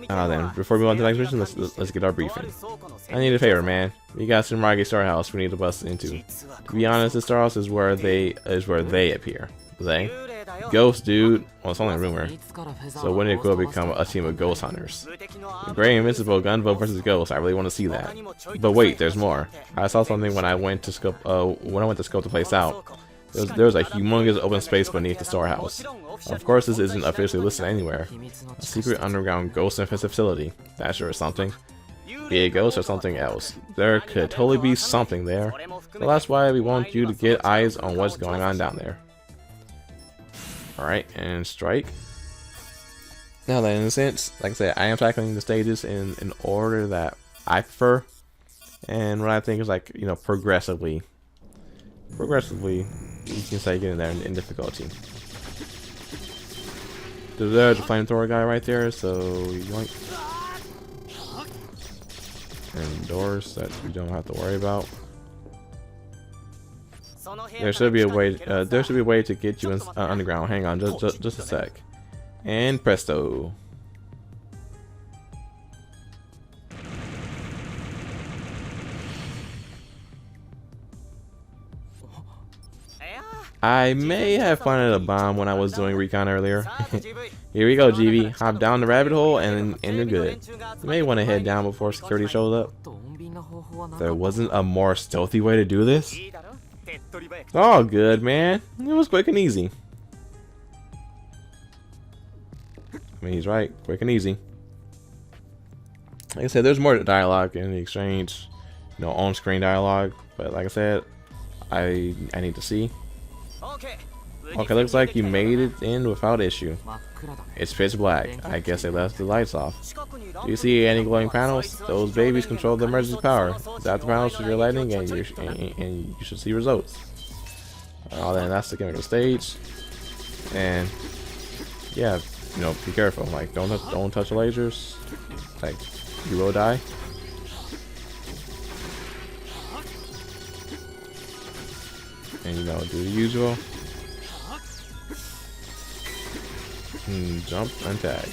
Then, before we move on to the next mission, let's get our briefing. I need a favor, man. We got some Margate Storehouse we need to bust into. To be honest, the Storehouse is where they appear. They? Ghost, dude. Well, it's only a rumor. So when it will become a team of ghost hunters? The Great Invincible Gunvolt versus Ghost. I really want to see that. But wait, there's more. I saw something when I went to scope the place out. There was a humongous open space beneath the storehouse. Of course, this isn't officially listed anywhere. A secret underground ghost-infested facility. That sure is something. Be it ghost or something else. There could totally be something there. So that's why we want you to get eyes on what's going on down there. Alright, and strike. Now then, in a sense, like I said, I am tackling the stages in order that I prefer. And what I think is like, you know, progressively, you can say getting there in difficulty. There's a flamethrower guy right there, so yoink. And doors that you don't have to worry about. There should be a way. To get you in, underground. Hang on, just a sec. And presto. I may have planted a bomb when I was doing recon earlier. Here we go, GB. Hop down the rabbit hole and you're good. You may want to head down before security shows up. There wasn't a more stealthy way to do this? It's all good, man. It was quick and easy. I mean, he's right. Quick and easy. Like I said, there's more dialogue in the exchange. You know, on-screen dialogue. But like I said, I need to see. Okay, looks like you made it in without issue. It's pitch black. I guess they left the lights off. Do you see any glowing panels? Those babies control the emergency power. Zap the panels to your lightning and you should see results. Then that's the gimmick of the stage. And yeah, you know, be careful. Like, don't touch the lasers. Like, you will die. And you know, do the usual. Jump and tag.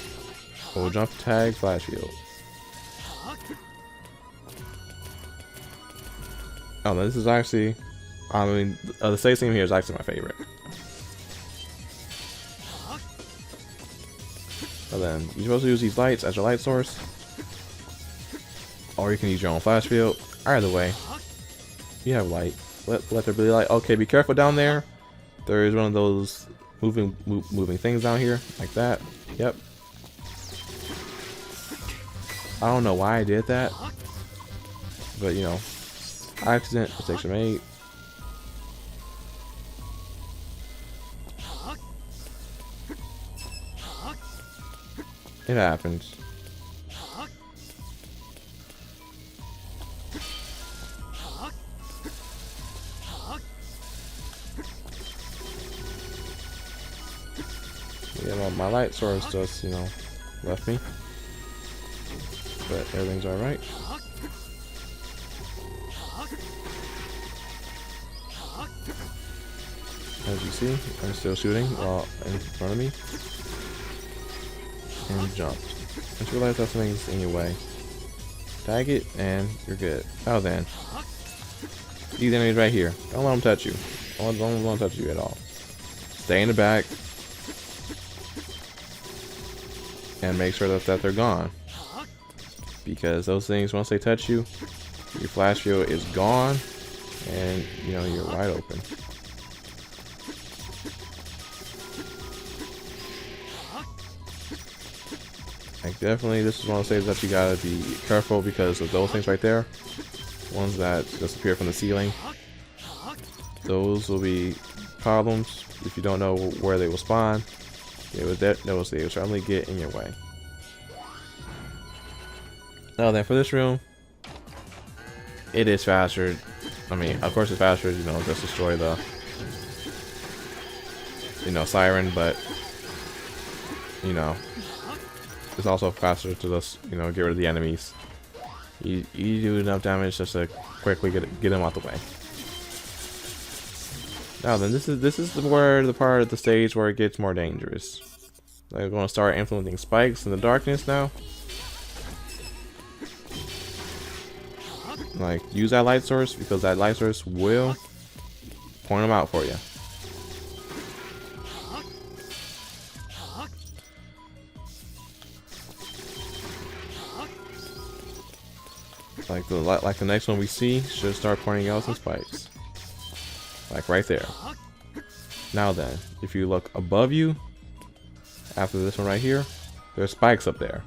Oh, jump, tag, flash field. Oh, no, this is actually, I mean, the stage theme here is actually my favorite. And then you're supposed to use these lights as your light source, or you can use your own flash field. Either way, you have light. Let there be light. Okay, be careful down there. There is one of those moving things down here, like that. Yep. I don't know why I did that, but you know, accident, mistakes are made. It happens. Yeah, well, my light source just, you know, left me. But everything's alright. As you see, I'm still shooting while in front of me. And jumped. Just realize that something's in your way. Tag it, and you're good. Oh, then. These enemies right here. Don't let them touch you. Don't let them touch you at all. Stay in the back. And make sure that they're gone. Because those things, once they touch you, your flash field is gone. And, you know, you're wide open. Like, definitely, this is one of those things that you gotta be careful because of those things right there. Ones that just appear from the ceiling. Those will be problems if you don't know where they will spawn. They will certainly get in your way. Now then, for this room, it is faster. I mean, of course it's faster, you know, just destroy the, you know, siren, but, you know, it's also faster to just, you know, get rid of the enemies. You do enough damage just to quickly get them out the way. Now then, this is where the part of the stage where it gets more dangerous. They're going to start implementing spikes in the darkness now. Like, use that light source because that light source will point them out for you. Like the next one we see should start pointing out some spikes. Like right there. Now then, if you look above you, after this one right here, there's spikes up there.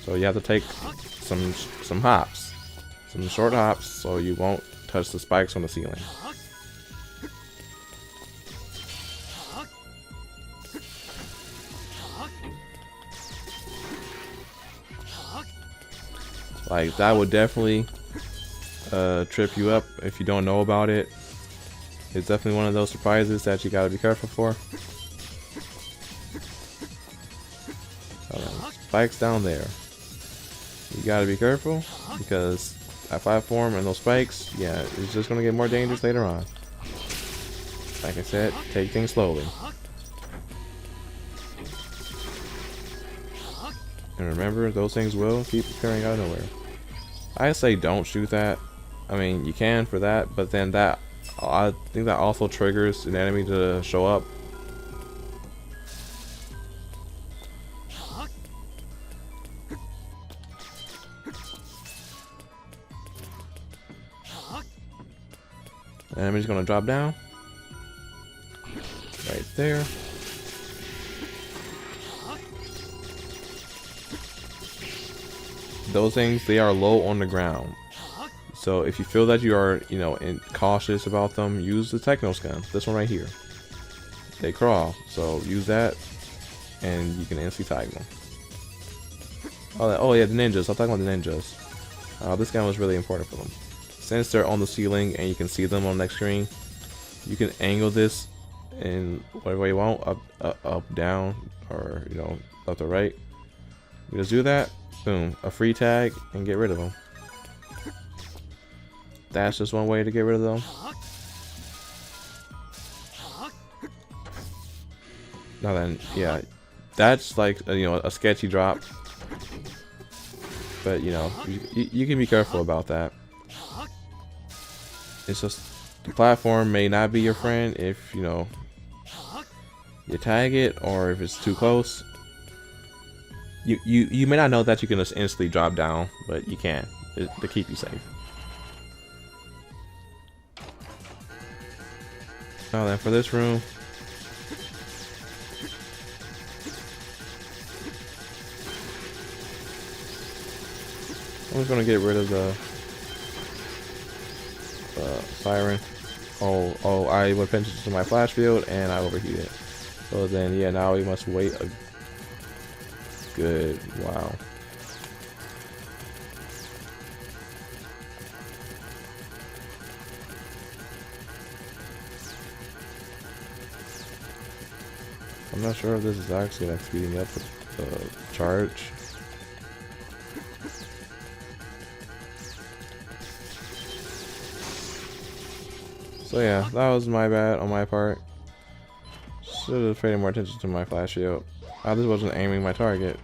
So you have to take some hops, some short hops, so you won't touch the spikes on the ceiling. Like that would definitely trip you up if you don't know about it. It's definitely one of those surprises that you gotta be careful for. Spikes down there. You gotta be careful because that platform and those spikes, yeah, it's just gonna get more dangerous later on. Like I said, take things slowly. And remember, those things will keep appearing out of nowhere. I say don't shoot that. I mean, you can for that, but then that, I think that also triggers an enemy to show up. The enemy's gonna drop down. Right there. Those things, they are low on the ground. So if you feel that you are, you know, cautious about them, use the Techno Scan. This one right here. They crawl, so use that, and you can instantly tag them. Oh yeah, the ninjas. I'll talk about the ninjas. This gun was really important for them. Since they're on the ceiling and you can see them on the next screen, you can angle this in whatever you want, up, down, or you know, left or right. You just do that, boom, a free tag, and get rid of them. That's just one way to get rid of them. Now then, yeah, that's like you know, a sketchy drop, but you know, you can be careful about that. It's just the platform may not be your friend if you know you tag it, or if it's too close. You may not know that you can just instantly drop down, but you can to keep you safe. Now then, for this room, I'm just gonna get rid of the siren. Oh, I went attention to my flash field and I overheated. So then, yeah, now we must wait a good while. I'm not sure if this is actually like speeding up the charge. So yeah, that was my bad on my part. Should have paid more attention to my flash shield. I just wasn't aiming my target.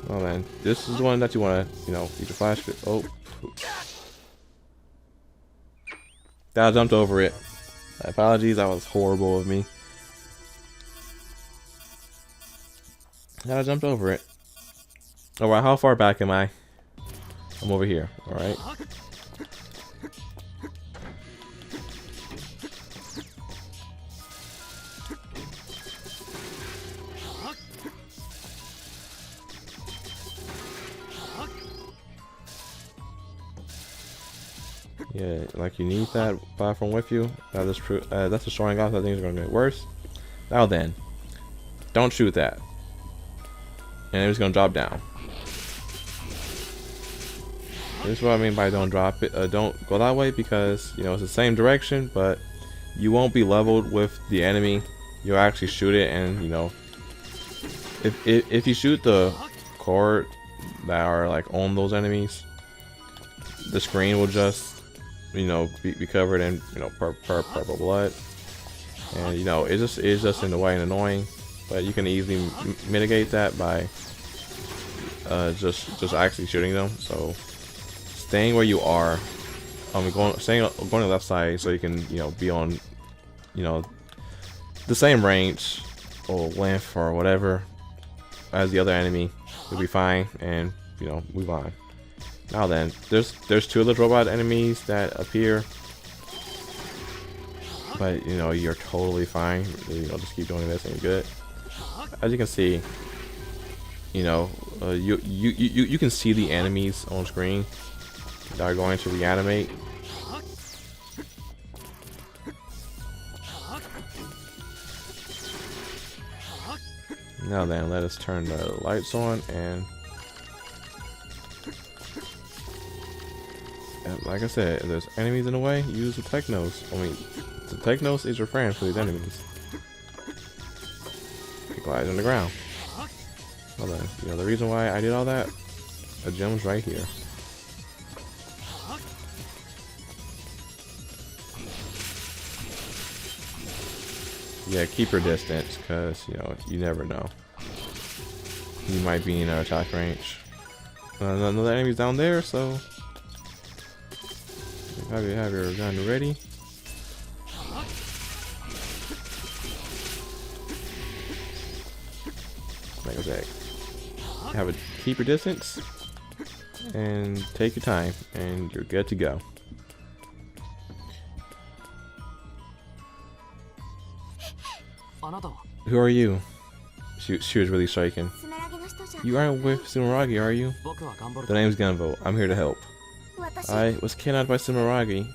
Well then, this is the one that you want to, you know, use your flash shield. Oh, that I jumped over it. Apologies, that was horrible of me. I jumped over it. Alright, how far back am I? I'm over here, alright. Yeah, like you need that platform with you. That's just showing off that things are going to get worse. Now then, don't shoot that. And it's going to drop down. This is what I mean by don't drop it. Don't go that way because, you know, it's the same direction, but you won't be leveled with the enemy. You'll actually shoot it, and, you know, if you shoot the cord that are like on those enemies, the screen will just, you know, be covered in, you know, purple blood. and you know it's just in the way and annoying. But you can easily mitigate that by just actually shooting them. So staying where you are, going to the left side so you can be on the same range or length or whatever as the other enemy. You'll be fine, and move on. Now then, there's two of those robot enemies that appear, but you're totally fine. Just keep doing this and you're good. As you can see, you can see the enemies on screen that are going to reanimate. Now then, let us turn the lights on, and like I said, if there's enemies in the way, use the Technos. I mean, the Technos is your friend for these enemies. It glides on the ground. Well then, the reason why I did all that, a gem's right here. Yeah, keep your distance, cause you never know. You might be in our attack range. Another enemy's down there, so have your gun ready. Like I said, keep your distance and take your time, and you're good to go. Who are you? She was really shaken. You aren't with Sumeragi, are you? The name's Gunvolt. I'm here to help. I was kidnapped by Sumeragi,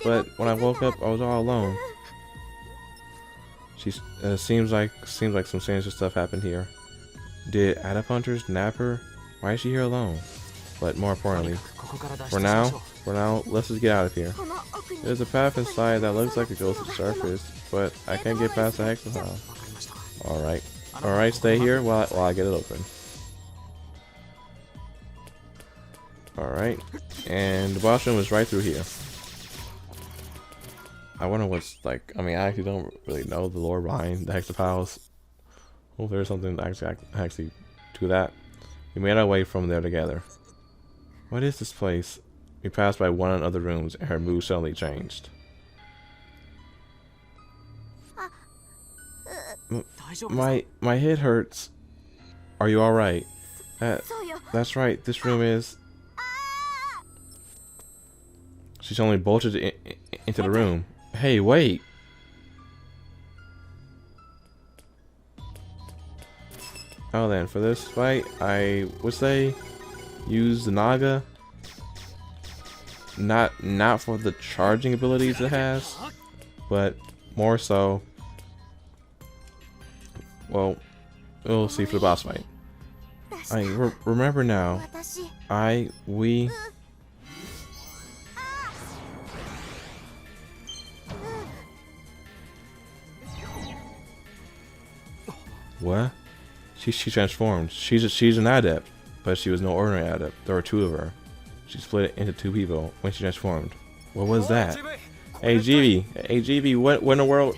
but when I woke up, I was all alone. She seems like some sinister stuff happened here. Did Adap hunters nab her? Why is she here alone? But more importantly, for now, let's just get out of here. There's a path inside that looks like it goes to the surface, but I can't get past the hexagon. Alright, stay here while I get it open. Alright, and the boss room is right through here. I wonder what's like. I mean, I actually don't really know the lore behind the hexapals. Well, there's something actually to that. We made our way from there together. What is this place? We passed by one of the rooms, and her mood suddenly changed. My head hurts. Are you alright? That's right, this room is... She's only bolted into the room. Hey, wait! Oh then, for this fight, I would say use the Naga. Not for the charging abilities it has, but more so... Well, we'll see for the boss fight. Remember now, we... What? She transformed. She's an adept, but she was no ordinary adept. There were two of her. She split into two people when she transformed. What was that? Hey GB, what in the world?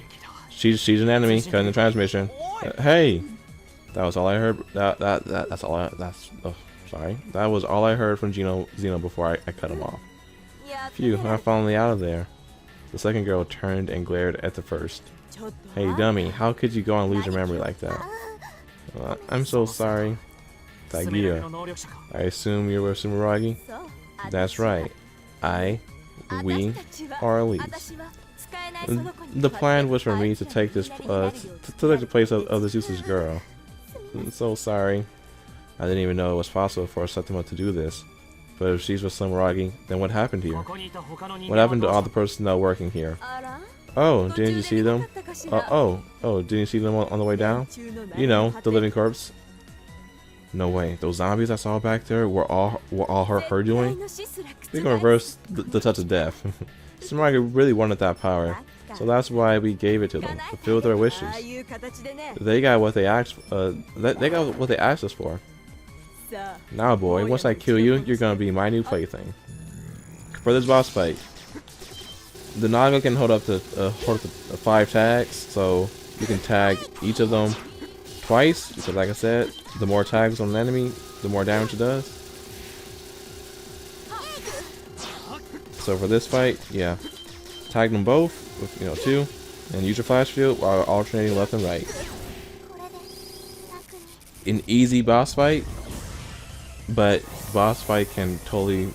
She's an enemy. Cutting the transmission. Hey, that was all I heard. That's all. Sorry. That was all I heard from Zeno before I cut him off. Phew, I'm finally out of there. The second girl turned and glared at the first. Hey dummy, how could you go and lose your memory like that? I'm so sorry. Tagia, I assume you're with Sumeragi? That's right. We are elites. The plan was for me to take this, to take the place of this useless girl. I'm so sorry. I didn't even know it was possible for Saitama to do this. But if she's with Sumeragi, then what happened here? What happened to all the personnel working here? Oh, didn't you see them? Didn't you see them on the way down? You know, the living corpse. No way, those zombies I saw back there were all her doing? We can reverse the touch of death. Sumeragi really wanted that power, so that's why we gave it to them, to fulfill their wishes. They got what they asked. They got what they asked us for. Now, boy, once I kill you, you're gonna be my new plaything. For this boss fight, the Naga can hold up to 5 tags, so you can tag each of them twice. Because like I said, the more tags on an enemy, the more damage it does. So for this fight, yeah, tag them both with 2, and use your flash field while alternating left and right. An easy boss fight, but boss fight can totally,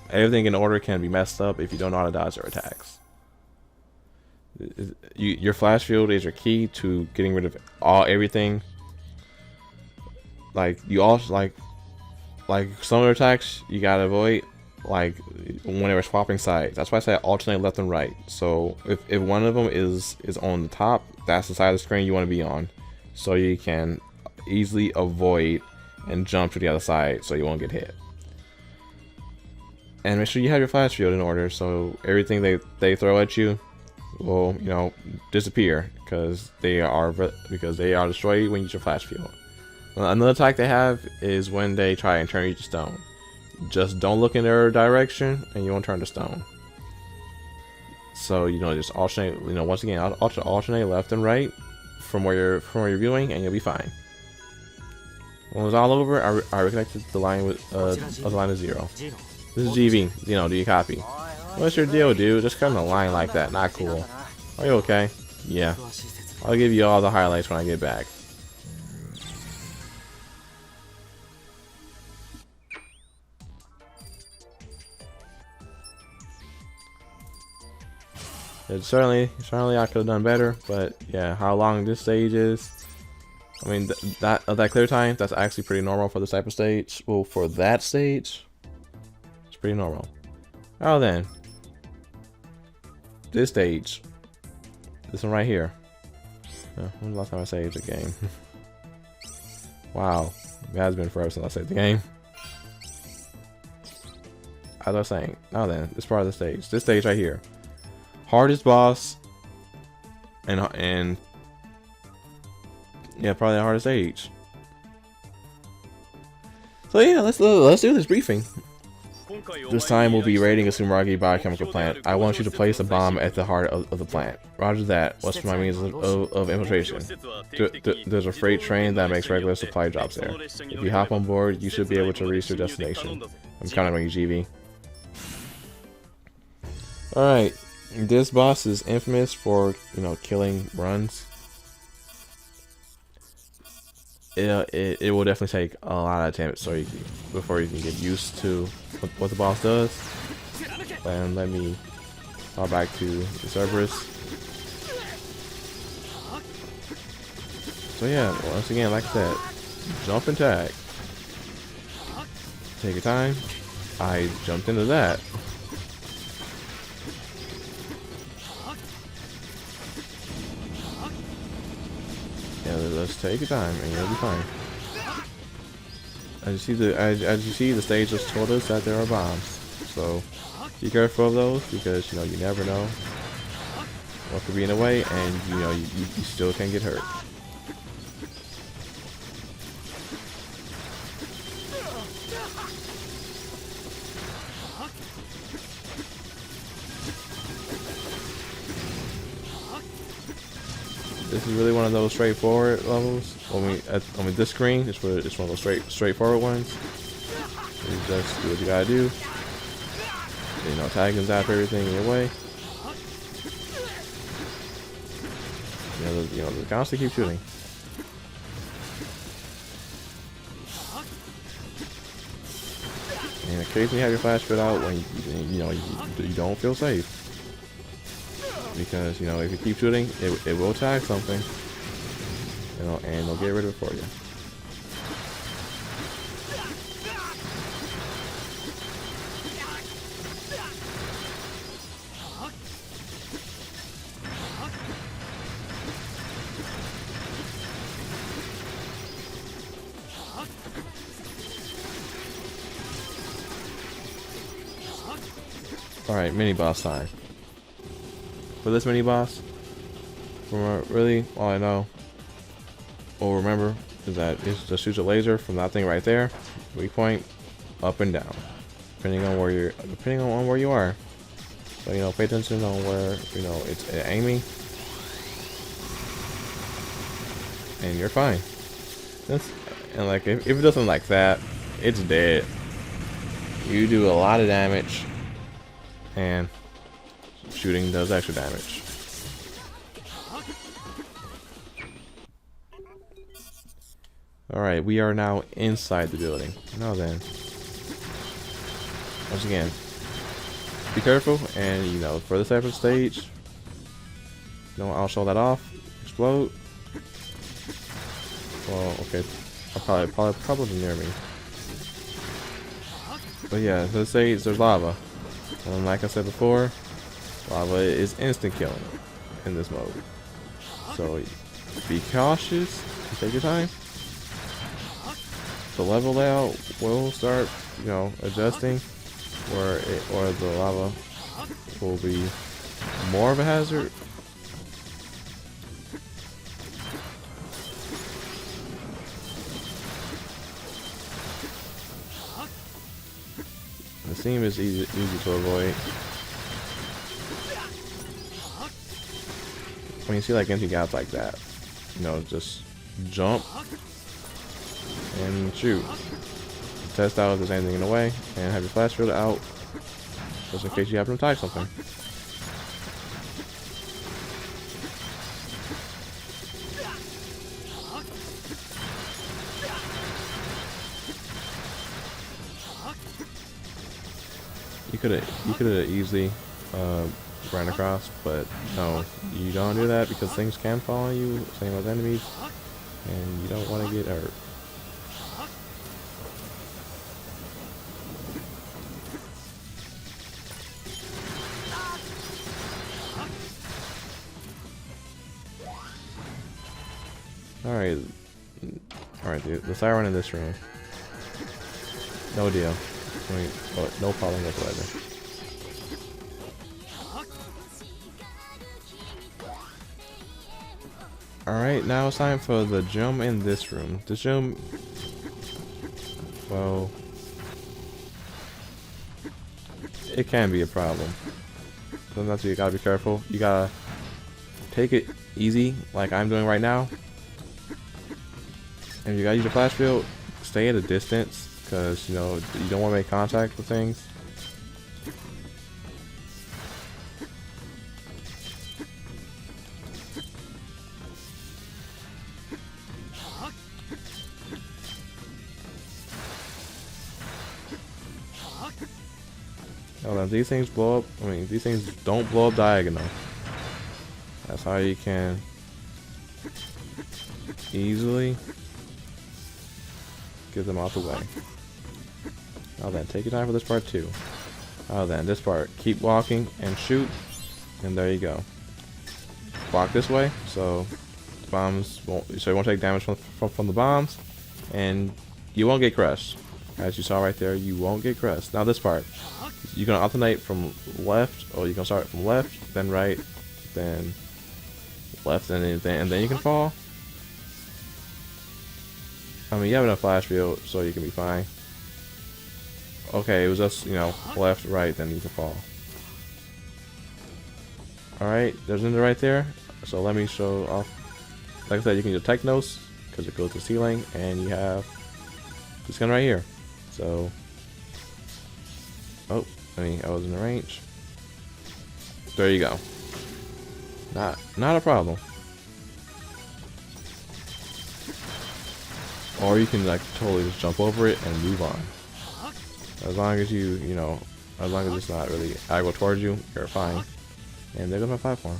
everything in order can be messed up if you don't know how to dodge their attacks. Your flash field is your key to getting rid of everything. Like you also like some of the attacks you gotta avoid, like when they were swapping sides. That's why I say alternate left and right. So if one of them is on the top, that's the side of the screen you want to be on, so you can easily avoid and jump to the other side so you won't get hit. And make sure you have your flash field in order, so everything they throw at you will disappear because they are destroyed when you use your flash field. Another attack they have is when they try and turn you to stone. Just don't look in their direction and you won't turn to stone. So just alternate, once again, alternate left and right from where you're viewing, and you'll be fine. When it was all over, I reconnected the line with the line of 0. This is GB. Do you copy? What's your deal, dude? Just cutting a line like that, not cool. Are you okay? Yeah. I'll give you all the highlights when I get back. Certainly I could have done better, but yeah, how long this stage is, I mean, that clear time, that's actually pretty normal for this type of stage. Well, for that stage, it's pretty normal. Oh, then this stage, this one right here. When's the last time I saved a game? Wow, it has been forever since I saved the game. As I was saying, now then, this part of the stage, this stage right here. Hardest boss, and yeah, probably the hardest stage. So yeah, let's do this briefing. This time we'll be raiding a Sumeragi biochemical plant. I want you to place a bomb at the heart of the plant. Roger that. What's my means of infiltration? There's a freight train that makes regular supply drops there. If you hop on board, you should be able to reach your destination. I'm counting on you, GB. Alright. This boss is infamous for, killing runs. It will definitely take a lot of attempts before you can get used to what the boss does. And let me fall back to the Cerberus. So yeah, once again, like I said, jump and tag. Take your time. I jumped into that. Yeah, let's take your time and you'll be fine. As you see, the stage just told us that there are bombs. So be careful of those, because you never know what could be in the way, and you still can get hurt. This is really one of those straightforward levels. I mean, this screen is one of those straightforward ones. You just do what you gotta do. Tag and zap everything in your way. They constantly keep shooting. And occasionally you have your flash fit out when you don't feel safe. Because if you keep shooting, it will tag something, and they'll get rid of it for you. All right, mini boss time. For this mini boss, really, all I know or remember is that it's just shoots a laser from that thing right there, weak point, up and down, depending on where you are. So, you know, pay attention on where, you know, it's aiming. And you're fine. And like, if it doesn't like that, it's dead. You do a lot of damage. And shooting does extra damage. Alright, we are now inside the building. Now then. Once again, be careful, and you know, for this type of stage, you know, I'll show that off. Explode. Well, okay, I'll probably near me. But yeah, let's say there's lava, and like I said before, lava is instant killing in this mode. So be cautious and take your time. The level layout will start, you know, adjusting, or the lava will be more of a hazard. The seam is easy to avoid. When you see like empty gaps like that, you know, just jump and shoot. Test out if there's anything in the way, and have your flash field out just in case you happen to tie something. You could have easily ran across, but no, you don't do that because things can fall on you, same with enemies, and you don't want to get hurt. Alright, the siren in this room. No deal. I mean, no problem whatsoever. Alright, now it's time for the gym in this room. The gym, well, it can be a problem. Sometimes you gotta be careful. You gotta take it easy, like I'm doing right now. And you gotta use your flash field, stay at a distance, because you know you don't want to make contact with things. Now these things blow up. I mean, these things don't blow up diagonal. That's how you can easily get them out the way. Now then, take your time for this part too. Now then, this part, keep walking and shoot, and there you go. Walk this way, so the bombs won't, so you won't take damage from the bombs, and you won't get crushed. As you saw right there, you won't get crushed. Now this part, you can alternate from left, or you can start from left, then right, then left, and then you can fall. I mean, you have enough flash field, so you can be fine. Okay, it was just, you know, left, right, then you can fall. Alright, there's another right there. So let me show off. Like I said, you can use Technos, because it goes to the ceiling, and you have this gun right here. So, oh, I mean, I was in the range. There you go. Not a problem. Or you can like totally just jump over it and move on. As long as you know, as long as it's not really aggro towards you, you're fine. And there goes my platform.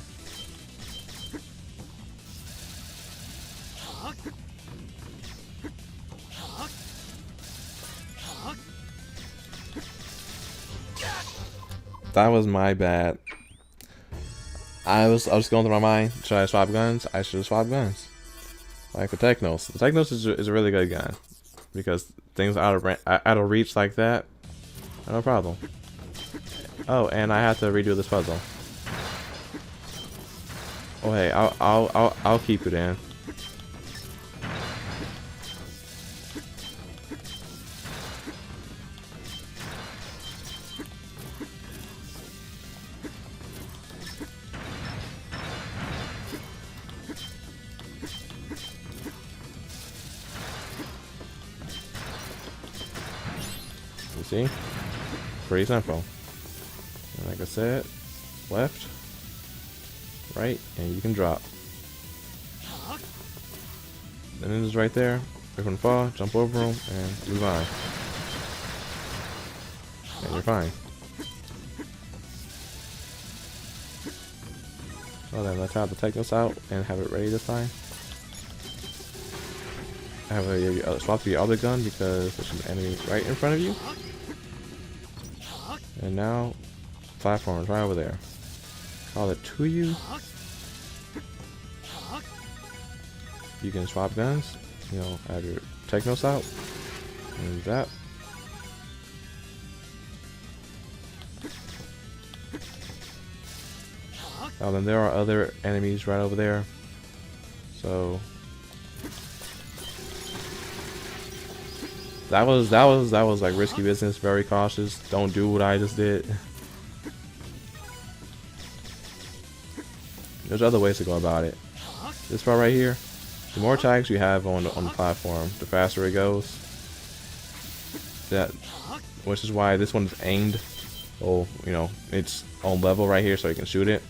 That was my bad. I was going through my mind. Should I swap guns? I should have swapped guns. Like the Technos. The Technos is a really good gun because things out of reach like that, no problem. Oh, and I have to redo this puzzle. Oh hey, I'll keep it in. See? Pretty simple. And like I said, left, right, and you can drop. And then it's right there. Pick from the fall, jump over them, and move on. And you're fine. Well then, let's have the Technos out and have it ready this time. Have a swap to your other gun because there's an enemy right in front of you. And now, platform is right over there. Call it to you. You can swap guns. You know, have your Technos out. And that. Oh, then there are other enemies right over there. So that was like risky business, very cautious. Don't do what I just did. There's other ways to go about it. This part right here, the more tags you have on the platform, the faster it goes. That, which is why this one's aimed. Oh, you know, it's on level right here, so you can shoot it.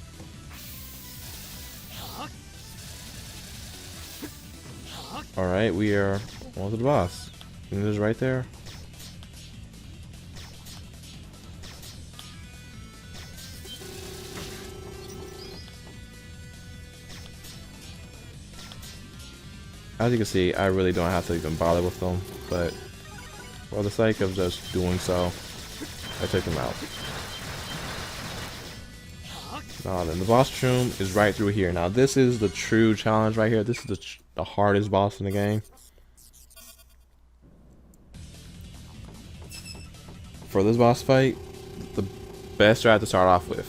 All right, we are on to the boss. And it is right there. As you can see, I really don't have to even bother with them, but for the sake of just doing so, I took them out. Now then, the boss room is right through here. Now this is the true challenge right here. This is the hardest boss in the game. For this boss fight, the best strat to start off with: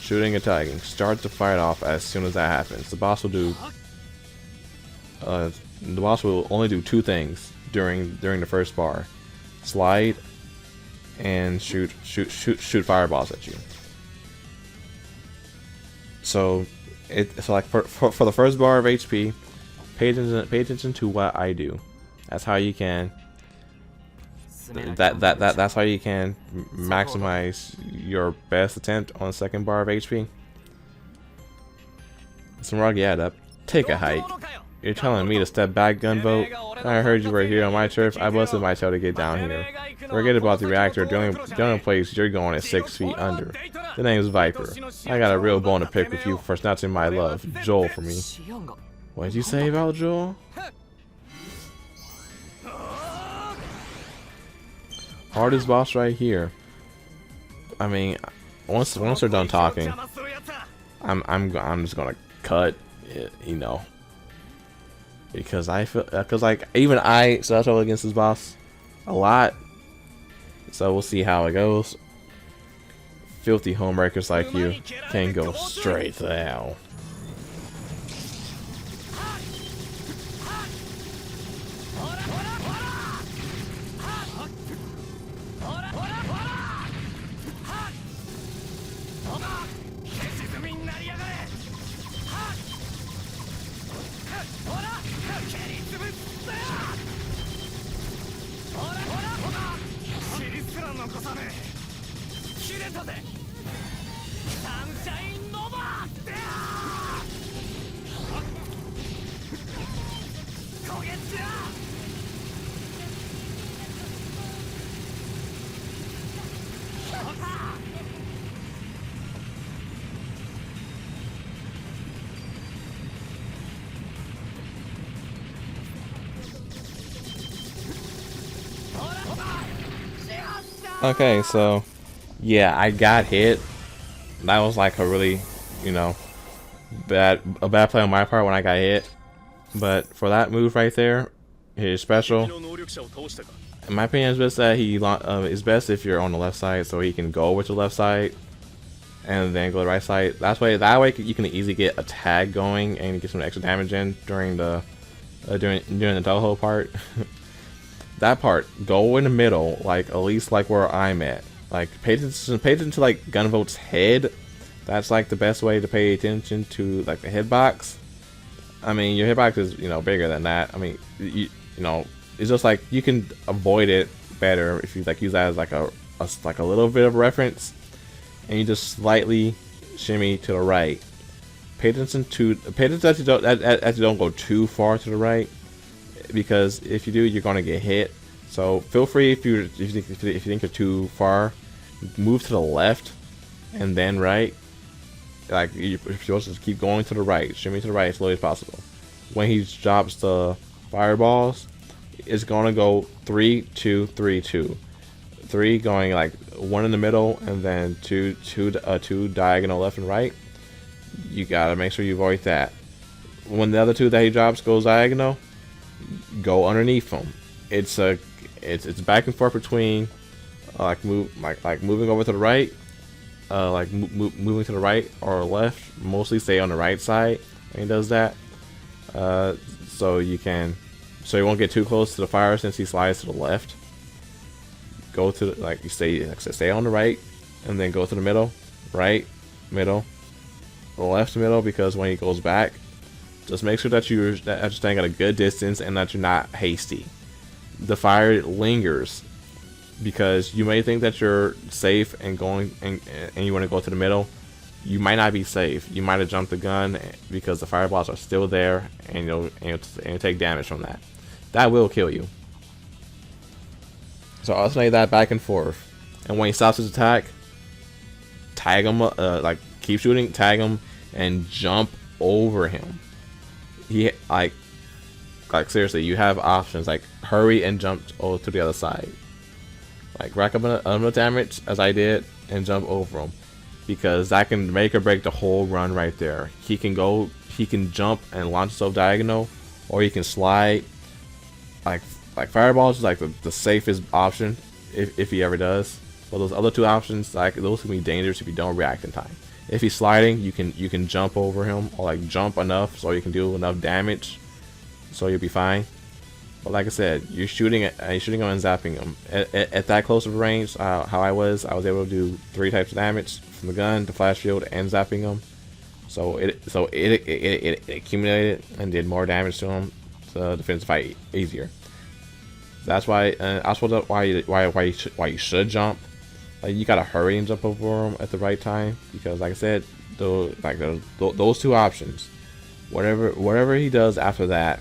shooting and tagging. Start the fight off as soon as that happens. The boss will do. The boss will only do two things during the first bar: slide and shoot fireballs at you. So like for the first bar of HP, pay attention to what I do. That's how you can. That's how you can maximize your best attempt on the second bar of HP. Some ruggy add up. Take a hike. You're telling me to step back, Gunvolt? I heard you were here on my turf. I busted my tail to get down here. Forget about the reactor. The only place you're going is 6 feet under. The name's Viper. I got a real bone to pick with you for snatching my love, Joel, for me. What did you say about Joel? Hardest boss right here. I mean, once they're done talking, I'm just gonna cut it, you know, because like even I struggle against this boss a lot, so we'll see how it goes. Filthy homebreakers like you can go straight to hell. Okay, so yeah, I got hit. That was like a really, you know, bad play on my part when I got hit. But for that move right there, his special, in my opinion, it's best that it's best if you're on the left side, so he can go over to the left side and then go to the right side. That way you can easily get a tag going and get some extra damage in during the during the Toho part. That part, go in the middle, like at least like where I'm at. Like pay attention to like Gunvolt's head. That's like the best way to pay attention to like the hitbox. I mean, your hitbox is, you know, bigger than that. I mean, you know, it's just like you can avoid it better if you like use that as like a little bit of reference, and you just slightly shimmy to the right. Pay attention that you don't go too far to the right, because if you do, you're gonna get hit. So feel free if you think you're too far, move to the left and then right. Like you're supposed to keep going to the right, shimmy to the right as slowly as possible. When he drops the fireballs, it's gonna go 3, 2, 3, 2. 3 going like 1 in the middle, and then two diagonal left and right. You gotta make sure you avoid that. When the other 2 that he drops goes diagonal, go underneath him. It's back and forth between moving over to the right, moving to the right or left. Mostly stay on the right side when he does that. So you won't get too close to the fire since he slides to the left. Go to stay on the right, and then go to the middle, right, middle, left, middle, because when he goes back, just make sure that you're staying at a good distance and that you're not hasty. The fire lingers because you may think that you're safe and you want to go to the middle. You might not be safe. You might have jumped the gun because the fireballs are still there, and you'll take damage from that. That will kill you. So alternate that back and forth. And when he stops his attack, tag him, keep shooting, tag him, and jump over him. Seriously, you have options like hurry and jump to the other side. Like rack up enough damage as I did and jump over him, because that can make or break the whole run right there. He can jump and launch himself diagonal, or he can slide. Like fireballs is like the safest option if he ever does. But those other 2 options, those can be dangerous if you don't react in time. If he's sliding, you can jump over him, or jump enough so you can do enough damage, so you'll be fine. But like I said, you're shooting him and zapping him at that close of range. How I was able to do 3 types of damage from the gun, the flash field, and zapping him. So it accumulated and did more damage to him to finish the fight easier. That's why why you should jump. You gotta hurry and jump over him at the right time, because like I said, those 2 options, whatever he does after that,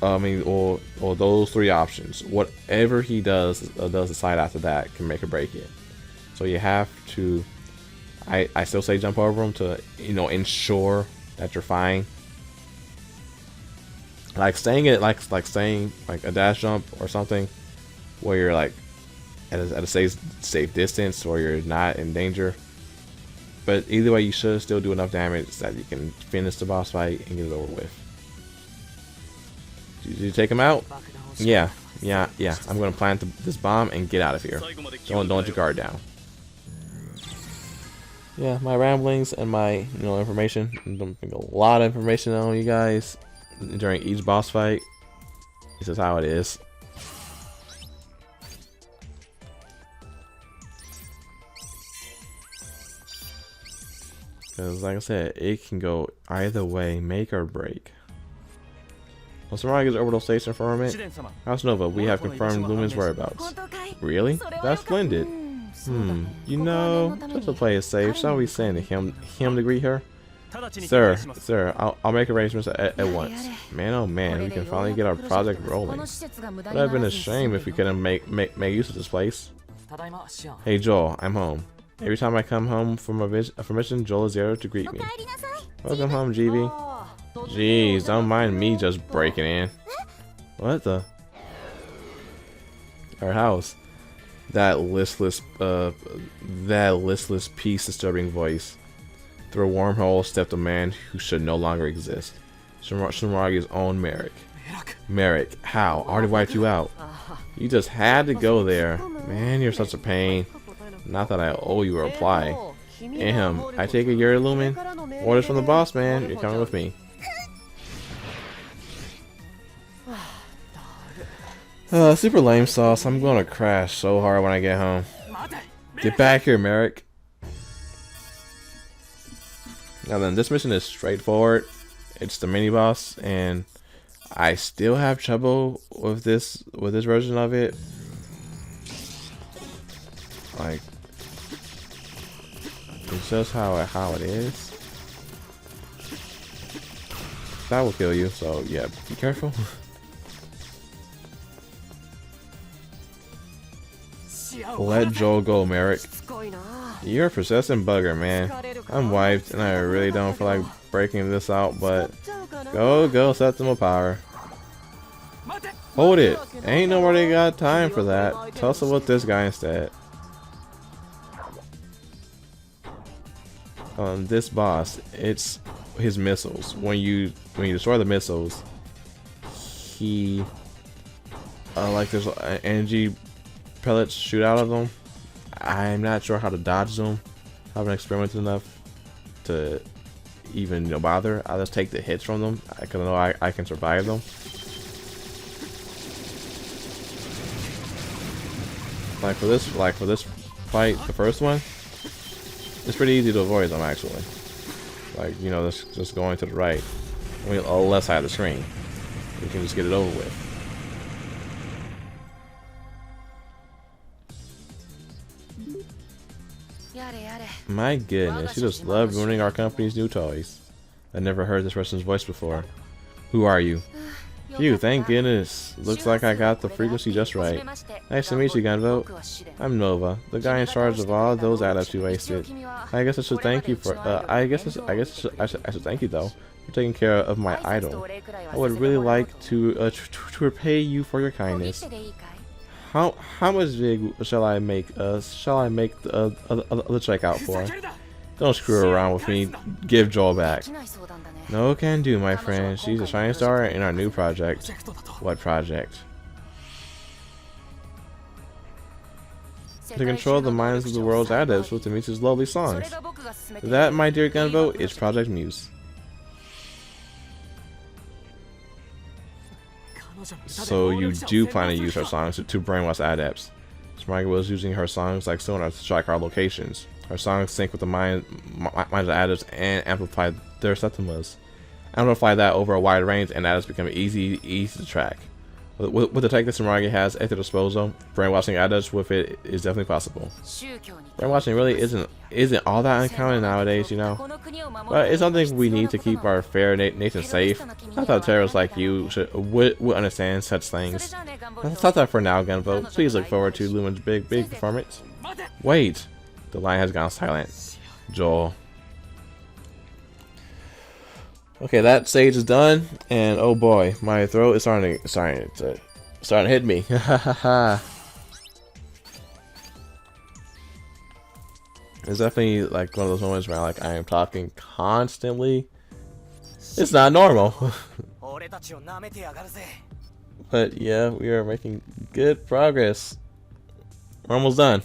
or those 3 options, whatever he does decide after that can make or break it. So you have to, I still say jump over him to ensure that you're fine. Staying a dash jump or something where you're at a safe distance, or you're not in danger. But either way, you should still do enough damage that you can finish the boss fight and get it over with. Did you take him out? Yeah. I'm gonna plant this bomb and get out of here. Don't let your guard down. Yeah, my ramblings and my information. I'm dumping a lot of information on you guys during each boss fight. This is how it is. Because like I said, it can go either way, make or break. Well, Samaragi's orbital station firmament. House Nova, we have confirmed Lumen's whereabouts. Really? That's splendid. Just to play it safe, shall we send him to greet her? Sir, I'll make arrangements at once. Man, oh man, we can finally get our project rolling. Would have been a shame if we couldn't make use of this place. Hey Joel, I'm home. Every time I come home from a mission, Joel is there to greet me. Welcome home, GB. Jeez, don't mind me just breaking in. What the? Our house. That listless piece disturbing voice. Through a wormhole stepped a man who should no longer exist. Shimaragi's own Merrick. Merrick, how? I already wiped you out. You just had to go there. Man, you're such a pain. Not that I owe you a reply. I take it you're a Lumen? Orders from the boss, man. You're coming with me. Super lame sauce. I'm gonna crash so hard when I get home. Get back here, Merrick. Now then, this mission is straightforward. It's the mini boss, and I still have trouble with this version of it. Like, it's just how it is. That will kill you, so yeah, be careful. Let Joel go, Merrick. You're a persistent bugger, man. I'm wiped, and I really don't feel like breaking this out, but go, Septimal Power. Hold it. Ain't nobody got time for that. Tussle with this guy instead. This boss, it's his missiles. When you destroy the missiles, he like there's energy pellets shoot out of them. I'm not sure how to dodge them. I haven't experimented enough to even bother. I'll just take the hits from them. I know I can survive them. Like for this fight, the first one, it's pretty easy to avoid them actually. Like just going to the right, on the left side of the screen, you can just get it over with. My goodness, you just love ruining our company's new toys. I never heard this person's voice before. Who are you? Phew, thank goodness. Looks like I got the frequency just right. Nice to meet you, Gunvolt. I'm Nova, the guy in charge of all those adepts you wasted. I guess I should thank you for. I should thank you though for taking care of my idol. I would really like to repay you for your kindness. How much big shall I make the checkout for? Don't screw around with me. Give Joel back. No can do, my friend. She's a shining star in our new project. What project? To control the minds of the world's adepts with Dimitri's lovely songs. That, my dear Gunvolt, is Project Muse. So you do plan to use her songs to brainwash adepts. Snive was using her songs like sonar to track our locations. Her songs sync with the minds of adepts and amplify their septimas. Amplify that over a wide range, and adepts become easy to track. With the tech that Snive has at their disposal, brainwashing adepts with it is definitely possible. Brainwashing really isn't all that uncommon nowadays, but it's something we need to keep our fair nation safe. I thought terrorists like you would understand such things. That's that for now, Gunvolt. Please look forward to Lumen's big performance. Wait, the line has gone silent. Joel. Okay, that stage is done, and oh boy, my throat is starting to hit me. It's definitely like one of those moments where I am talking constantly. It's not normal. But yeah, we are making good progress. We're almost done.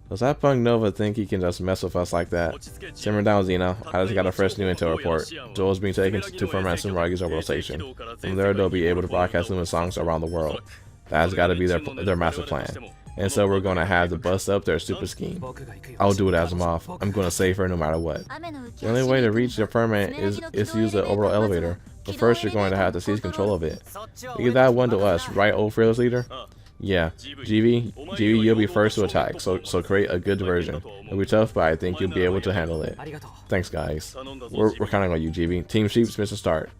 Does that punk Nova think he can just mess with us like that? Simmer down, Xena. I just got a fresh new intel report. Joel's being taken to Ferment's Sumragi's orbital station. From there, they'll be able to broadcast Lumen songs around the world. That's got to be their master plan. And so we're going to have to bust up their stupid scheme. I'll do it as I'm off. I'm going to save her no matter what. The only way to reach the Ferment is to use the orbital elevator. But first, you're going to have to seize control of it. You give that one to us, right, old fearless leader? Yeah, GV, you'll be first to attack, so create a good diversion. It'll be tough, but I think you'll be able to handle it. Thanks, guys. We're counting on you, GV. Team Sheep's mission start.